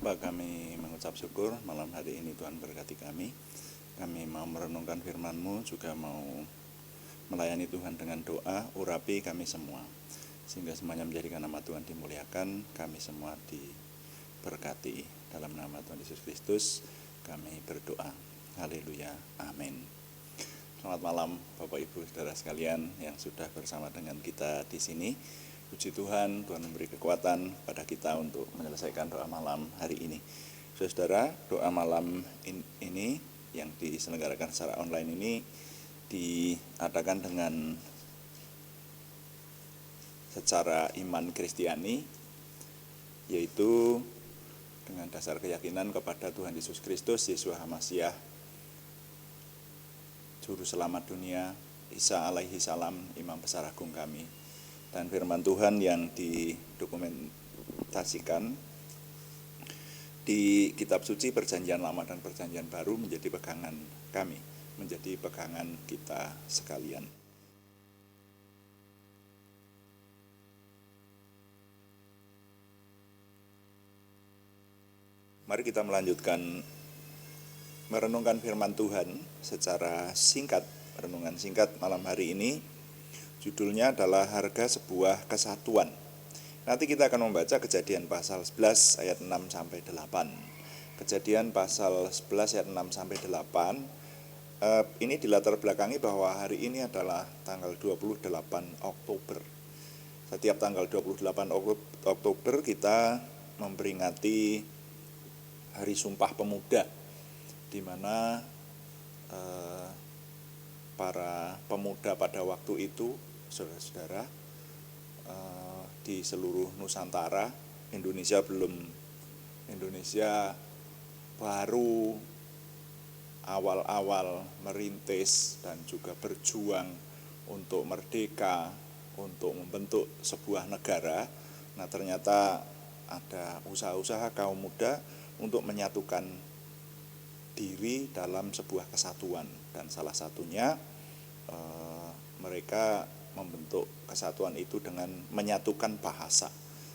Bapa, kami mengucap syukur malam hari ini Tuhan berkati kami. Kami mau merenungkan firman-Mu, juga mau melayani Tuhan dengan doa. Urapi kami semua, sehingga semuanya menjadikan nama Tuhan dimuliakan. Kami semua diberkati. Dalam nama Tuhan Yesus Kristus kami berdoa. Haleluya, amin. Selamat malam Bapak Ibu Saudara sekalian yang sudah bersama dengan kita di sini. Puji Tuhan, Tuhan memberi kekuatan pada kita untuk menyelesaikan doa malam hari ini. Saudara, doa malam ini yang diselenggarakan secara online ini diadakan dengan secara iman Kristiani, yaitu dengan dasar keyakinan kepada Tuhan Yesus Kristus, Yeshua HaMasyiah, Juru Selamat dunia, Isa alaihi salam, Imam Besar Agung kami. Dan firman Tuhan yang didokumentasikan di kitab suci Perjanjian Lama dan Perjanjian Baru menjadi pegangan kami, menjadi pegangan kita sekalian. Mari kita melanjutkan merenungkan firman Tuhan secara singkat. Renungan singkat malam hari ini judulnya adalah Harga Sebuah Kesatuan. Nanti kita akan membaca Kejadian pasal 11 ayat 6 sampai 8. Kejadian pasal 11 ayat 6 sampai 8. Ini dilatar belakangi bahwa hari ini adalah tanggal 28 Oktober. Setiap tanggal 28 Oktober kita memperingati Hari Sumpah Pemuda, di mana para pemuda pada waktu itu, saudara-saudara, di seluruh Nusantara, Indonesia baru awal-awal merintis dan juga berjuang untuk merdeka, untuk membentuk sebuah negara. Nah, ternyata ada usaha-usaha kaum muda untuk menyatukan diri dalam sebuah kesatuan, dan salah satunya mereka membentuk kesatuan itu dengan menyatukan bahasa,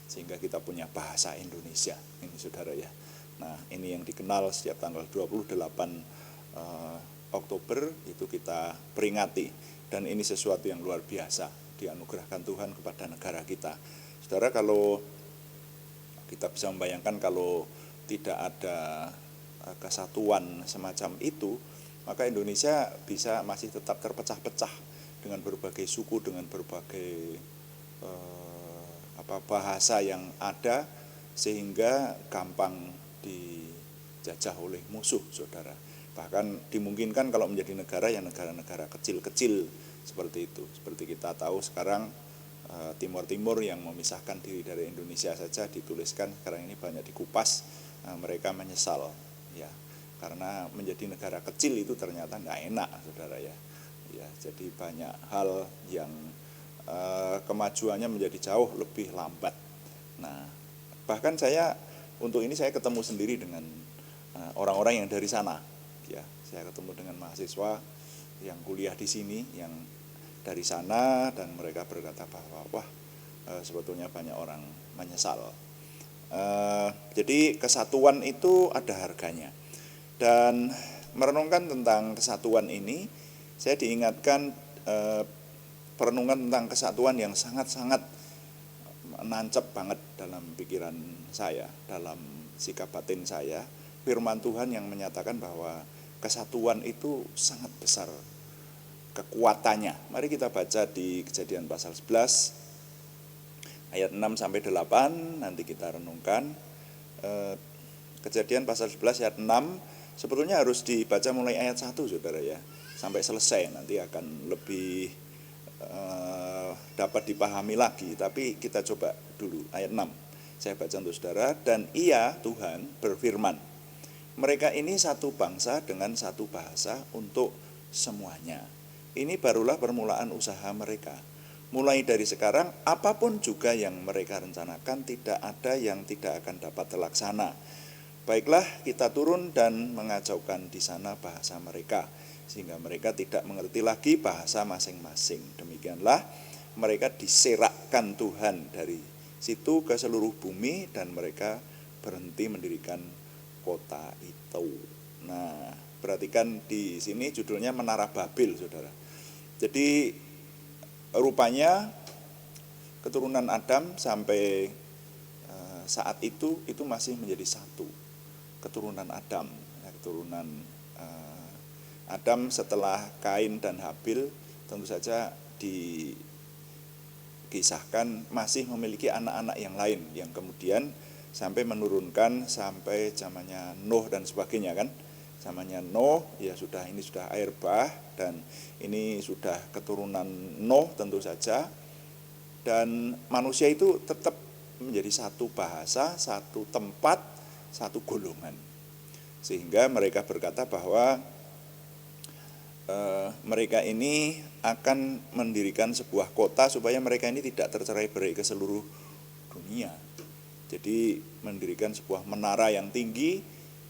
sehingga kita punya bahasa Indonesia ini, saudara ya. Nah, ini yang dikenal setiap tanggal 28 Oktober itu kita peringati, dan ini sesuatu yang luar biasa dianugerahkan Tuhan kepada negara kita. Saudara, kalau kita bisa membayangkan kalau tidak ada kesatuan semacam itu, maka Indonesia bisa masih tetap terpecah-pecah dengan berbagai suku, dengan berbagai bahasa yang ada, sehingga gampang dijajah oleh musuh, saudara. Bahkan dimungkinkan kalau menjadi negara yang negara-negara kecil-kecil seperti itu. Seperti kita tahu sekarang Timur-Timur yang memisahkan diri dari Indonesia saja dituliskan sekarang ini banyak dikupas, mereka menyesal ya, karena menjadi negara kecil itu ternyata nggak enak, saudara ya. Ya, jadi banyak hal yang kemajuannya menjadi jauh lebih lambat. Nah, bahkan untuk ini saya ketemu sendiri dengan orang-orang yang dari sana. Ya, saya ketemu dengan mahasiswa yang kuliah di sini yang dari sana, dan mereka berkata bahwa sebetulnya banyak orang menyesal. Jadi kesatuan itu ada harganya. Dan merenungkan tentang kesatuan ini, saya diingatkan perenungan tentang kesatuan yang sangat-sangat nancep banget dalam pikiran saya, dalam sikap batin saya. Firman Tuhan yang menyatakan bahwa kesatuan itu sangat besar kekuatannya. Mari kita baca di Kejadian pasal 11 ayat 6 sampai 8, nanti kita renungkan. Kejadian pasal 11 ayat 6 sebetulnya harus dibaca mulai ayat 1, saudara ya, sampai selesai, nanti akan lebih dapat dipahami lagi. Tapi kita coba dulu ayat 6. Saya baca untuk saudara. Dan ia, Tuhan, berfirman, mereka ini satu bangsa dengan satu bahasa untuk semuanya. Ini barulah permulaan usaha mereka. Mulai dari sekarang, apapun juga yang mereka rencanakan, tidak ada yang tidak akan dapat terlaksana. Baiklah, kita turun dan mengacaukan di sana bahasa mereka, sehingga mereka tidak mengerti lagi bahasa masing-masing. Demikianlah mereka diserakkan Tuhan dari situ ke seluruh bumi, dan mereka berhenti mendirikan kota itu. Nah, perhatikan di sini judulnya Menara Babel, saudara. Jadi rupanya keturunan Adam sampai saat itu masih menjadi satu. Keturunan Adam, keturunan Adam setelah Kain dan Habil tentu saja dikisahkan masih memiliki anak-anak yang lain yang kemudian sampai menurunkan sampai zamannya Nuh dan sebagainya kan. Zamannya Nuh ya ini sudah air bah dan ini sudah keturunan Nuh tentu saja, dan manusia itu tetap menjadi satu bahasa, satu tempat, satu golongan. Sehingga mereka berkata bahwa mereka ini akan mendirikan sebuah kota supaya mereka ini tidak tercerai-berai ke seluruh dunia. Jadi mendirikan sebuah menara yang tinggi,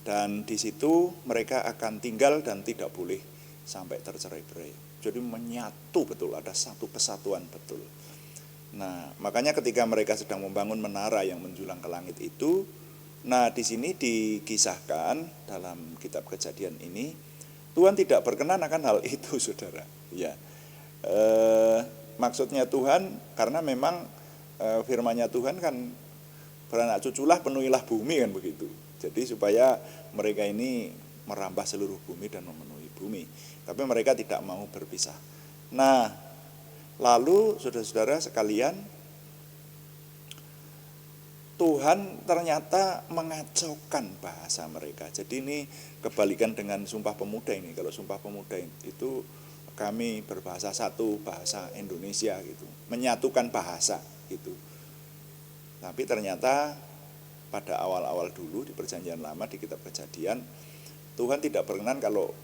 dan di situ mereka akan tinggal dan tidak boleh sampai tercerai-berai. Jadi menyatu betul, ada satu kesatuan betul. Nah, makanya ketika mereka sedang membangun menara yang menjulang ke langit itu, nah di sini dikisahkan dalam kitab Kejadian ini, Tuhan tidak berkenan akan hal itu, saudara. Ya, maksudnya Tuhan karena memang firman-Nya Tuhan kan beranak cuculah penuhilah bumi kan begitu. Jadi supaya mereka ini merambah seluruh bumi dan memenuhi bumi. Tapi mereka tidak mau berpisah. Nah, lalu saudara-saudara sekalian, Tuhan ternyata mengacaukan bahasa mereka. Jadi ini kebalikan dengan Sumpah Pemuda ini. Kalau Sumpah Pemuda itu kami berbahasa satu, bahasa Indonesia gitu, menyatukan bahasa gitu. Tapi ternyata pada awal-awal dulu di Perjanjian Lama di kitab Kejadian, Tuhan tidak berkenan kalau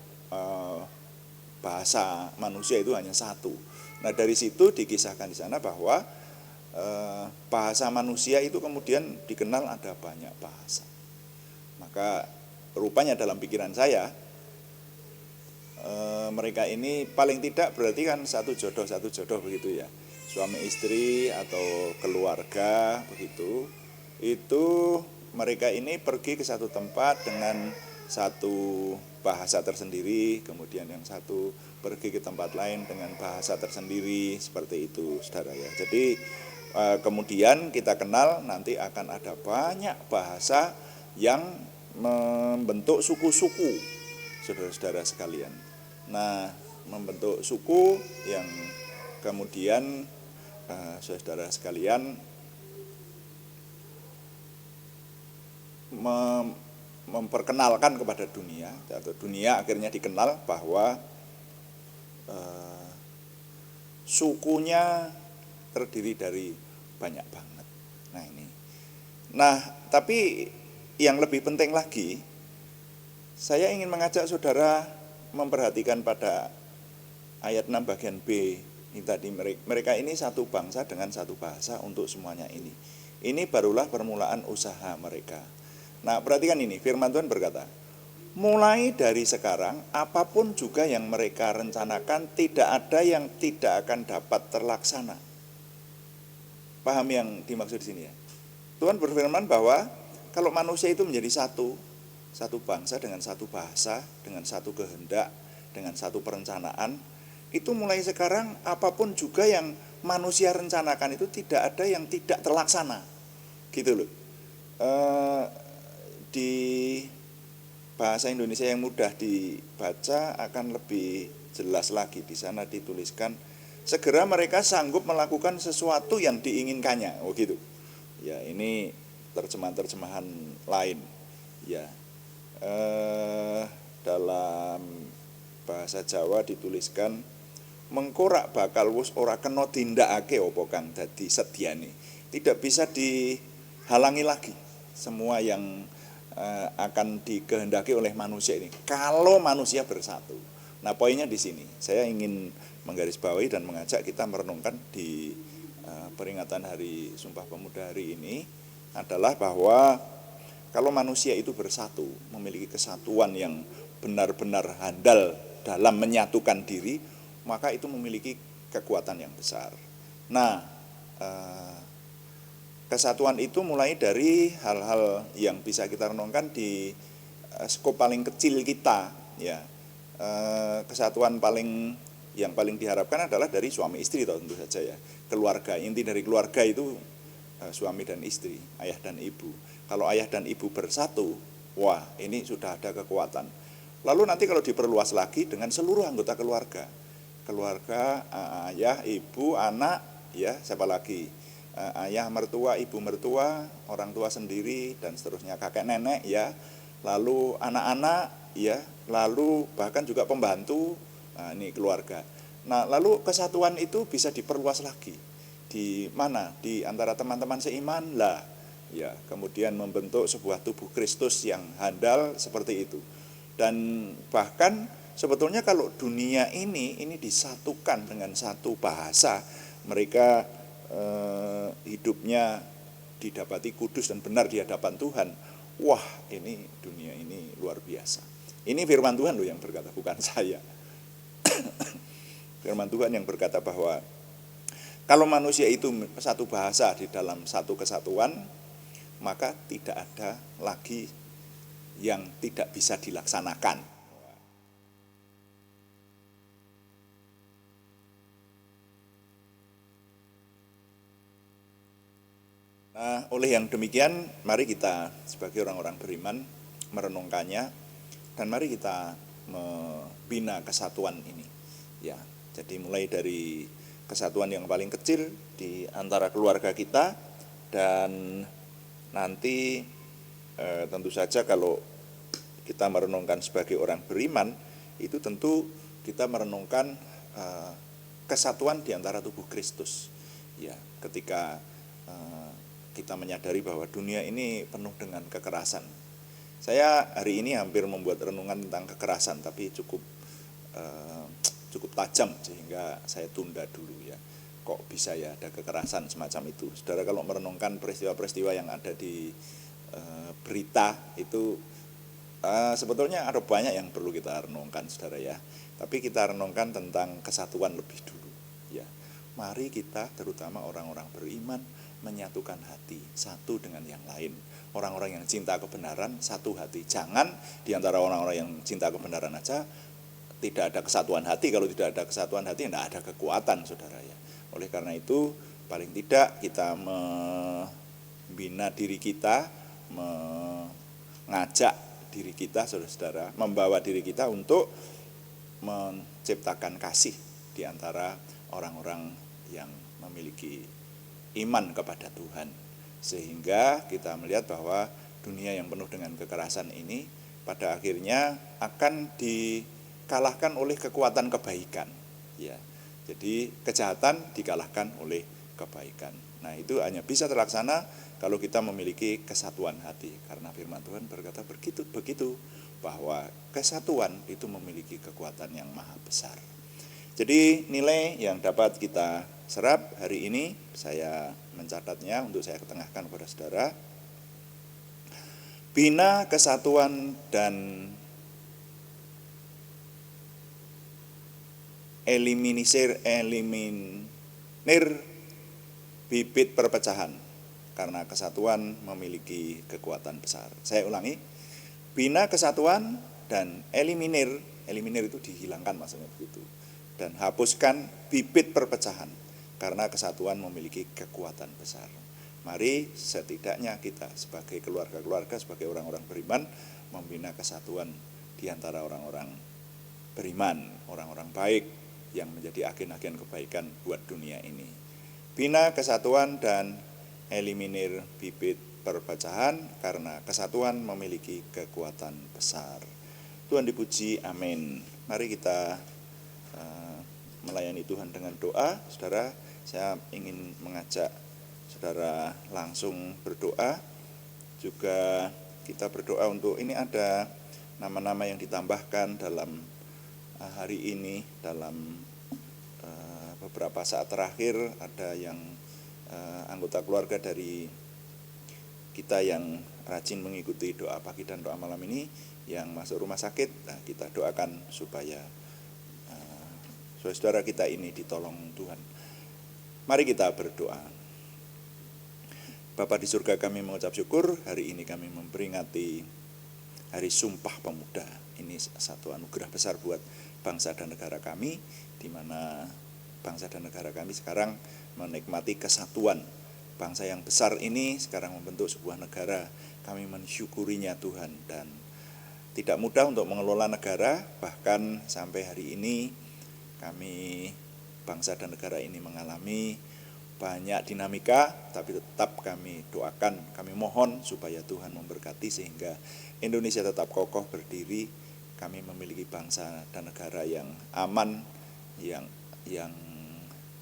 bahasa manusia itu hanya satu. Nah, dari situ dikisahkan di sana bahwa bahasa manusia itu kemudian dikenal ada banyak bahasa. Maka rupanya dalam pikiran saya mereka ini paling tidak berarti kan satu jodoh begitu ya, suami istri atau keluarga begitu. Itu mereka ini pergi ke satu tempat dengan satu bahasa tersendiri, kemudian yang satu pergi ke tempat lain dengan bahasa tersendiri, seperti itu, saudara ya. Jadi kemudian kita kenal nanti akan ada banyak bahasa yang membentuk suku-suku, saudara-saudara sekalian. Nah, membentuk suku yang kemudian saudara sekalian memperkenalkan kepada dunia, atau dunia akhirnya dikenal bahwa sukunya terdiri dari banyak banget. Nah ini. Nah, tapi yang lebih penting lagi, saya ingin mengajak saudara memperhatikan pada ayat 6 bagian B. Ini tadi mereka ini satu bangsa dengan satu bahasa untuk semuanya ini. Ini barulah permulaan usaha mereka. Nah, perhatikan ini, firman Tuhan berkata, mulai dari sekarang apapun juga yang mereka rencanakan tidak ada yang tidak akan dapat terlaksana. Paham yang dimaksud di sini ya? Tuhan berfirman bahwa kalau manusia itu menjadi satu bangsa dengan satu bahasa, dengan satu kehendak, dengan satu perencanaan, itu mulai sekarang apapun juga yang manusia rencanakan itu tidak ada yang tidak terlaksana. Gitu loh. Di bahasa Indonesia yang mudah dibaca akan lebih jelas lagi. Di sana dituliskan, segera mereka sanggup melakukan sesuatu yang diinginkannya. Oh gitu. Ya, ini terjemahan lain. Ya. Dalam bahasa Jawa dituliskan, mengkorak bakal wus ora kena tindakake apa kang dadi sediane. Tidak bisa dihalangi lagi semua yang akan dikehendaki oleh manusia ini kalau manusia bersatu. Nah, poinnya di sini. Saya ingin menggarisbawahi dan mengajak kita merenungkan di peringatan Hari Sumpah Pemuda hari ini adalah bahwa kalau manusia itu bersatu, memiliki kesatuan yang benar-benar handal dalam menyatukan diri, maka itu memiliki kekuatan yang besar. Nah, kesatuan itu mulai dari hal-hal yang bisa kita renungkan di skop paling kecil kita, ya. Kesatuan yang paling diharapkan adalah dari suami istri, tentu saja ya. Keluarga, inti dari keluarga itu suami dan istri, ayah dan ibu. Kalau ayah dan ibu bersatu, wah ini sudah ada kekuatan. Lalu nanti kalau diperluas lagi dengan seluruh anggota keluarga, ayah, ibu, anak, ya siapa lagi, ayah mertua, ibu mertua, orang tua sendiri dan seterusnya, kakek nenek, ya, lalu anak-anak, ya, lalu bahkan juga pembantu. Nah, ini keluarga. Nah, lalu kesatuan itu bisa diperluas lagi. Di mana? Di antara teman-teman seiman lah. Ya, kemudian membentuk sebuah tubuh Kristus yang handal seperti itu. Dan bahkan sebetulnya kalau dunia ini disatukan dengan satu bahasa, mereka hidupnya didapati kudus dan benar di hadapan Tuhan. Wah, ini dunia ini luar biasa. Ini firman Tuhan loh yang berkata, bukan saya. Firman Tuhan yang berkata bahwa kalau manusia itu satu bahasa di dalam satu kesatuan, maka tidak ada lagi yang tidak bisa dilaksanakan. Nah, oleh yang demikian, mari kita sebagai orang-orang beriman merenungkannya dan mari kita membina kesatuan ini. Ya, jadi mulai dari kesatuan yang paling kecil di antara keluarga kita, dan nanti tentu saja kalau kita merenungkan sebagai orang beriman, itu tentu kita merenungkan kesatuan di antara tubuh Kristus. Ya, ketika kita menyadari bahwa dunia ini penuh dengan kekerasan. Saya hari ini hampir membuat renungan tentang kekerasan, tapi cukup tajam sehingga saya tunda dulu ya. Kok bisa ya ada kekerasan semacam itu? Saudara, kalau merenungkan peristiwa-peristiwa yang ada di berita itu sebetulnya ada banyak yang perlu kita renungkan, saudara ya. Tapi kita renungkan tentang kesatuan lebih dulu ya. Mari kita terutama orang-orang beriman menyatukan hati satu dengan yang lain. Orang-orang yang cinta kebenaran satu hati. Jangan di antara orang-orang yang cinta kebenaran aja tidak ada kesatuan hati. Kalau tidak ada kesatuan hati, tidak ada kekuatan, saudara ya. Oleh karena itu, paling tidak kita membina diri kita, mengajak diri kita, saudara-saudara, membawa diri kita untuk menciptakan kasih di antara orang-orang yang memiliki iman kepada Tuhan. Sehingga kita melihat bahwa dunia yang penuh dengan kekerasan ini pada akhirnya akan dikalahkan oleh kekuatan kebaikan. Ya, jadi kejahatan dikalahkan oleh kebaikan. Nah, itu hanya bisa terlaksana kalau kita memiliki kesatuan hati, karena firman Tuhan berkata begitu bahwa kesatuan itu memiliki kekuatan yang maha besar. Jadi nilai yang dapat kita serap hari ini, saya mencatatnya untuk saya ketengahkan kepada saudara. Bina kesatuan dan eliminir bibit perpecahan, karena kesatuan memiliki kekuatan besar. Saya ulangi, bina kesatuan dan eliminir itu dihilangkan maksudnya begitu, dan hapuskan bibit perpecahan, karena kesatuan memiliki kekuatan besar. Mari setidaknya kita sebagai keluarga-keluarga, sebagai orang-orang beriman, membina kesatuan di antara orang-orang beriman, orang-orang baik yang menjadi agen-agen kebaikan buat dunia ini. Bina kesatuan dan eliminir bibit perpecahan, karena kesatuan memiliki kekuatan besar. Tuhan dipuji, amin. Mari kita melayani Tuhan dengan doa. Saudara, saya ingin mengajak saudara langsung berdoa. Juga kita berdoa untuk, ini ada nama-nama yang ditambahkan dalam hari ini, dalam beberapa saat terakhir ada yang anggota keluarga dari kita yang rajin mengikuti doa pagi dan doa malam ini yang masuk rumah sakit. Nah, kita doakan supaya saudara kita ini ditolong Tuhan. Mari kita berdoa. Bapa di surga, kami mengucap syukur hari ini kami memperingati Hari Sumpah Pemuda. Ini satu anugerah besar buat bangsa dan negara kami, di mana bangsa dan negara kami sekarang menikmati kesatuan. Bangsa yang besar ini sekarang membentuk sebuah negara. Kami mensyukurinya Tuhan, dan tidak mudah untuk mengelola negara, bahkan sampai hari ini kami bangsa dan negara ini mengalami banyak dinamika, tapi tetap kami doakan, kami mohon supaya Tuhan memberkati sehingga Indonesia tetap kokoh berdiri. Kami memiliki bangsa dan negara yang aman, yang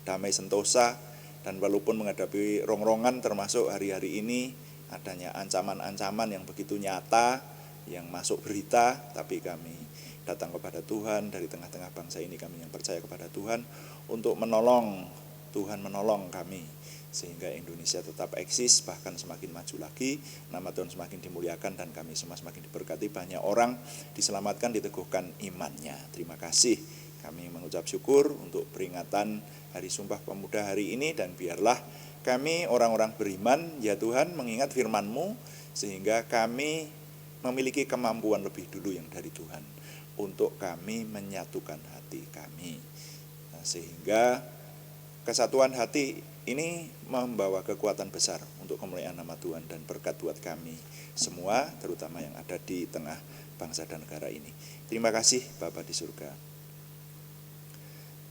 damai sentosa, dan walaupun menghadapi rongrongan termasuk hari-hari ini adanya ancaman-ancaman yang begitu nyata yang masuk berita, tapi kami datang kepada Tuhan dari tengah-tengah bangsa ini, kami yang percaya kepada Tuhan untuk menolong. Tuhan menolong kami sehingga Indonesia tetap eksis, bahkan semakin maju lagi, nama Tuhan semakin dimuliakan, dan kami semua semakin diberkati. Banyak orang diselamatkan, diteguhkan imannya. Terima kasih, kami mengucap syukur untuk peringatan Hari Sumpah Pemuda hari ini, dan biarlah kami orang-orang beriman, ya Tuhan, mengingat firman-Mu sehingga kami memiliki kemampuan lebih dulu yang dari Tuhan untuk kami menyatukan hati kami, sehingga kesatuan hati ini membawa kekuatan besar untuk kemuliaan nama Tuhan dan berkat buat kami semua, terutama yang ada di tengah bangsa dan negara ini. Terima kasih Bapa di surga.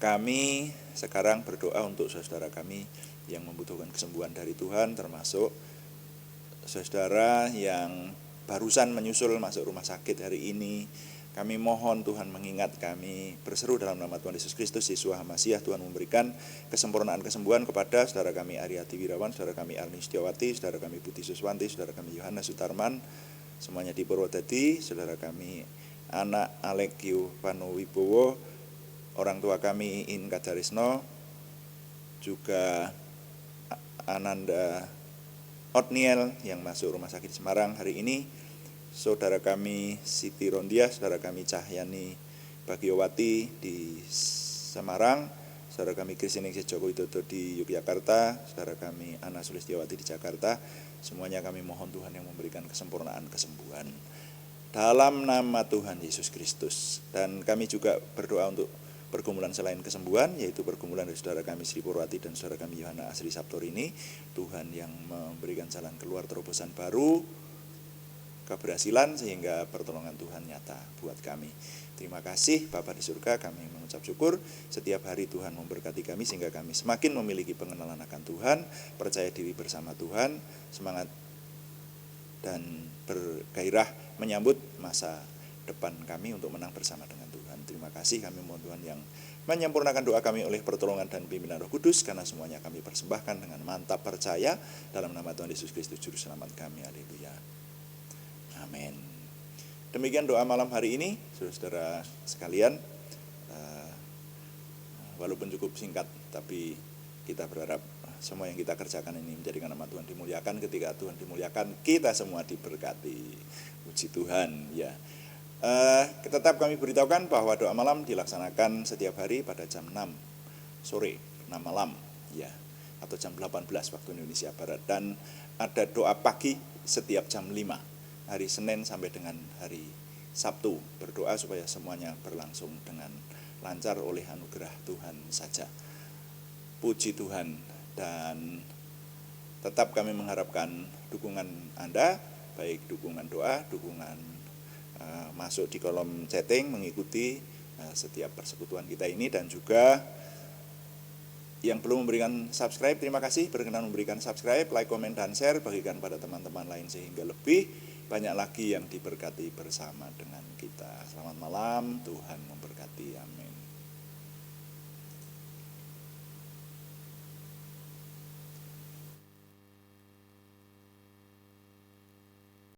Kami sekarang berdoa untuk saudara kami yang membutuhkan kesembuhan dari Tuhan, termasuk saudara yang barusan menyusul masuk rumah sakit hari ini. Kami mohon Tuhan mengingat kami, berseru dalam nama Tuhan Yesus Kristus, Yeshua HaMasyiah, Tuhan memberikan kesempurnaan kesembuhan kepada saudara kami Aryati Wirawan, saudara kami Arni Setiawati, saudara kami Putih Suswanti, saudara kami Yohanes Sutarman, semuanya di Purwodadi, saudara kami anak Alekyu Panowibowo, orang tua kami Inka Darisno, juga Ananda Otniel yang masuk rumah sakit Semarang hari ini, saudara kami Siti Rondia, saudara kami Cahyani Bagiowati di Semarang, saudara kami Kristiningsih Joko Widodo di Yogyakarta, saudara kami Ana Sulistiawati di Jakarta. Semuanya kami mohon Tuhan yang memberikan kesempurnaan kesembuhan dalam nama Tuhan Yesus Kristus. Dan kami juga berdoa untuk pergumulan selain kesembuhan, yaitu pergumulan dari saudara kami Sri Purwati dan saudara kami Yohana Asri Sabtorini. Tuhan yang memberikan jalan keluar, terobosan baru, keberhasilan, sehingga pertolongan Tuhan nyata buat kami. Terima kasih Bapa di surga, kami mengucap syukur setiap hari Tuhan memberkati kami sehingga kami semakin memiliki pengenalan akan Tuhan, percaya diri bersama Tuhan, semangat dan bergairah menyambut masa depan kami untuk menang bersama dengan Tuhan. Terima kasih, kami mohon Tuhan yang menyempurnakan doa kami oleh pertolongan dan pimpinan Roh Kudus, karena semuanya kami persembahkan dengan mantap percaya dalam nama Tuhan Yesus Kristus Juru Selamat kami. Haleluya. Amin. Demikian doa malam hari ini, saudara sekalian. Walaupun cukup singkat, tapi kita berharap semua yang kita kerjakan ini menjadikan nama Tuhan dimuliakan. Ketika Tuhan dimuliakan, kita semua diberkati. Puji Tuhan, ya. Tetap kami beritahukan bahwa doa malam dilaksanakan setiap hari pada jam 6 sore, 6 malam, ya, atau jam 18 waktu Indonesia Barat. Dan ada doa pagi setiap jam 5. Hari Senin sampai dengan hari Sabtu, berdoa supaya semuanya berlangsung dengan lancar oleh anugerah Tuhan saja. Puji Tuhan, dan tetap kami mengharapkan dukungan Anda, baik dukungan doa, dukungan masuk di kolom chatting, mengikuti setiap persekutuan kita ini, dan juga yang belum memberikan subscribe, terima kasih, berkenan memberikan subscribe, like, komen, dan share, bagikan pada teman-teman lain sehingga lebih banyak lagi yang diberkati bersama dengan kita. Selamat malam, Tuhan memberkati, amin.